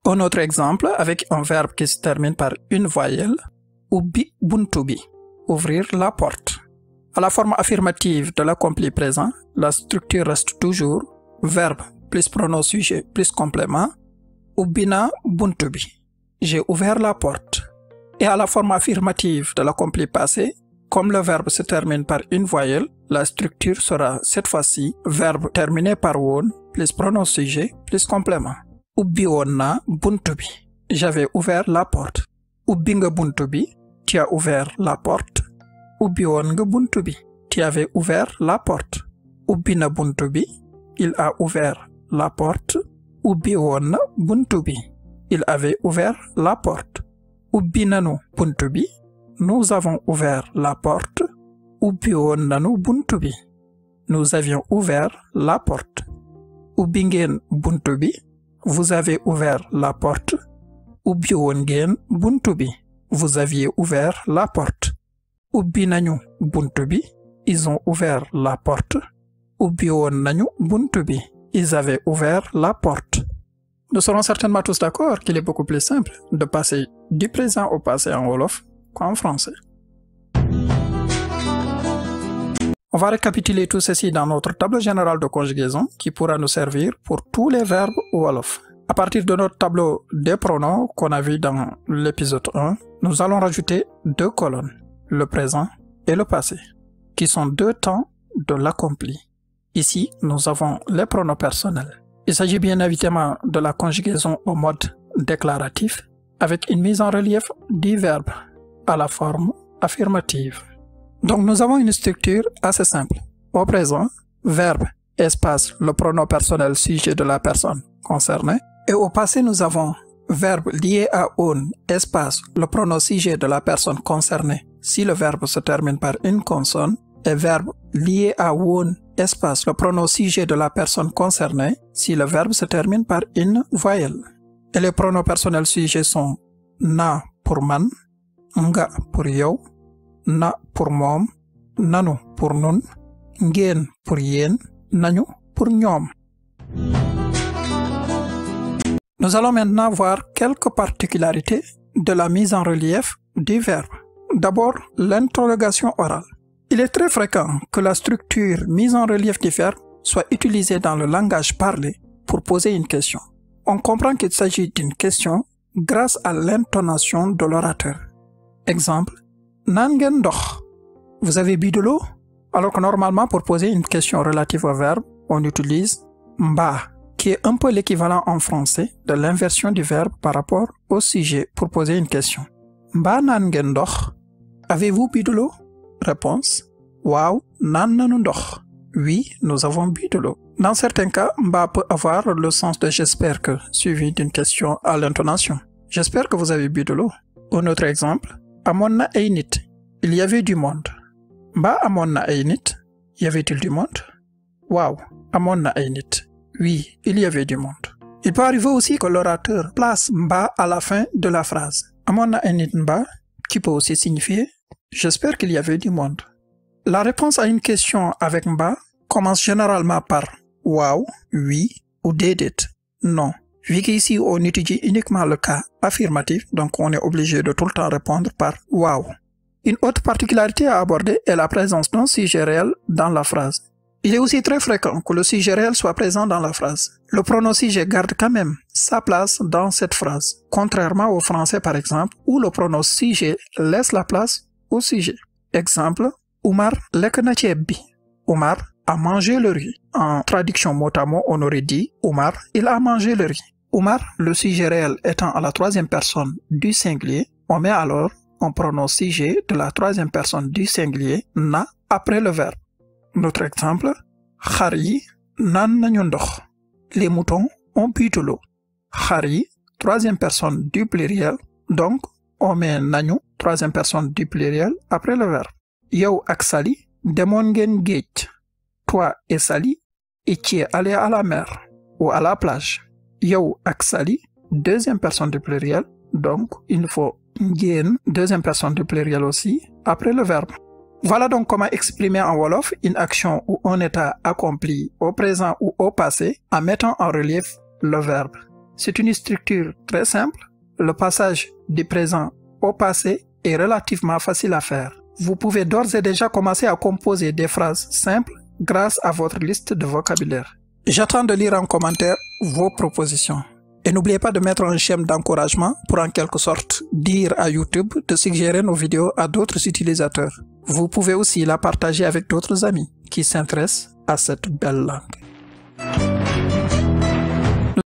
Un autre exemple avec un verbe qui se termine par une voyelle, ubbi buntu bi, ouvrir la porte. À la forme affirmative de l'accompli présent, la structure reste toujours verbe plus pronom sujet plus complément, ubbina buntu bi, j'ai ouvert la porte. Et à la forme affirmative de l'accompli passé, comme le verbe se termine par une voyelle, la structure sera cette fois-ci verbe terminé par won plus pronom sujet plus complément. Ubbi wonna buntu bi, j'avais ouvert la porte. Ubbi nga buntu bi, tu as ouvert la porte. Ubbi won nga buntu bi, tu avais ouvert la porte. Ubbi na buntu bi, il a ouvert la porte. Ubbi wonna buntu bi, il avait ouvert la porte. Ubbi nanu buntu bi, nous avons ouvert la porte. Ubbi won nanu buntu bi, nous avions ouvert la porte. Ubbi ngeen buntu bi, vous avez ouvert la porte. Ubbi won ngeen buntu bi, vous aviez ouvert la porte. Ubbi nañu buntu bi, ils ont ouvert la porte. Ubbi won nañu buntu bi, ils avaient ouvert la porte. Nous serons certainement tous d'accord qu'il est beaucoup plus simple de passer du présent au passé en wolof qu'en français. On va récapituler tout ceci dans notre tableau général de conjugaison qui pourra nous servir pour tous les verbes wolof. À partir de notre tableau des pronoms qu'on a vu dans l'épisode 1, nous allons rajouter deux colonnes, le présent et le passé, qui sont deux temps de l'accompli. Ici, nous avons les pronoms personnels. Il s'agit bien évidemment de la conjugaison au mode déclaratif avec une mise en relief du verbe à la forme affirmative. Donc nous avons une structure assez simple. Au présent, verbe, espace, le pronom personnel sujet de la personne concernée. Et au passé, nous avons verbe lié à on, espace, le pronom sujet de la personne concernée si le verbe se termine par une consonne, et verbe lié à on, espace, le pronom sujet de la personne concernée si le verbe se termine par une voyelle. Et les pronoms personnels sujets sont na pour man, nga pour yow, na pour moom, nanu pour nun, ngeen pour yéen, nañu pour ñoom. Nous allons maintenant voir quelques particularités de la mise en relief du verbe. D'abord, l'interrogation orale. Il est très fréquent que la structure mise en relief du verbe soit utilisée dans le langage parlé pour poser une question. On comprend qu'il s'agit d'une question grâce à l'intonation de l'orateur. Exemple, naan ngeen ndox? Vous avez bu de l'eau? Alors que normalement, pour poser une question relative au verbe, on utilise mba, qui est un peu l'équivalent en français de l'inversion du verbe par rapport au sujet pour poser une question. Mba naan ngeen ndox? Avez-vous bu de l'eau? Réponse, waaw, naan nanu ndox. Oui, nous avons bu de l'eau. Dans certains cas, mba peut avoir le sens de j'espère que, suivi d'une question à l'intonation. J'espère que vous avez bu de l'eau. Un autre exemple, amoon na ay nit. Il y avait du monde. Mba amoon na ay nit? Y avait-il du monde? Waaw, amoon na ay nit. Oui, il y avait du monde. Il peut arriver aussi que l'orateur place mba à la fin de la phrase. Amoon na ay nit mba, qui peut aussi signifier j'espère qu'il y avait du monde. La réponse à une question avec mba commence généralement par waaw, oui ou déedéet, non. Vu qu'ici on étudie uniquement le cas affirmatif, donc on est obligé de tout le temps répondre par waaw. Une autre particularité à aborder est la présence d'un sujet réel dans la phrase. Il est aussi très fréquent que le sujet réel soit présent dans la phrase. Le pronom sujet garde quand même sa place dans cette phrase, contrairement au français par exemple, où le pronom sujet laisse la place au sujet. Exemple, Oumar lekk na ceeb bi. Oumar a mangé le riz. En traduction mot à mot, on aurait dit Oumar, il a mangé le riz. Oumar, le sujet réel étant à la troisième personne du singulier, on met alors un pronom sujet de la troisième personne du singulier na après le verbe. Notre exemple, xar yi naan nañu ndox. Les moutons ont bu de l'eau. Xar yi, troisième personne du pluriel, donc on met nañu, troisième personne du pluriel, après le verbe. Yow ak Sali demoon ngeen géej. Toi et Sali étiez allés à la mer ou à la plage. Yow ak Sali, deuxième personne du pluriel, donc il nous faut ngeen, deuxième personne du pluriel aussi, après le verbe. Voilà donc comment exprimer en wolof une action ou un état accompli au présent ou au passé en mettant en relief le verbe. C'est une structure très simple. Le passage du présent au passé est relativement facile à faire. Vous pouvez d'ores et déjà commencer à composer des phrases simples grâce à votre liste de vocabulaire. J'attends de lire en commentaire vos propositions. Et n'oubliez pas de mettre un j'aime d'encouragement pour en quelque sorte dire à YouTube de suggérer nos vidéos à d'autres utilisateurs. Vous pouvez aussi la partager avec d'autres amis qui s'intéressent à cette belle langue.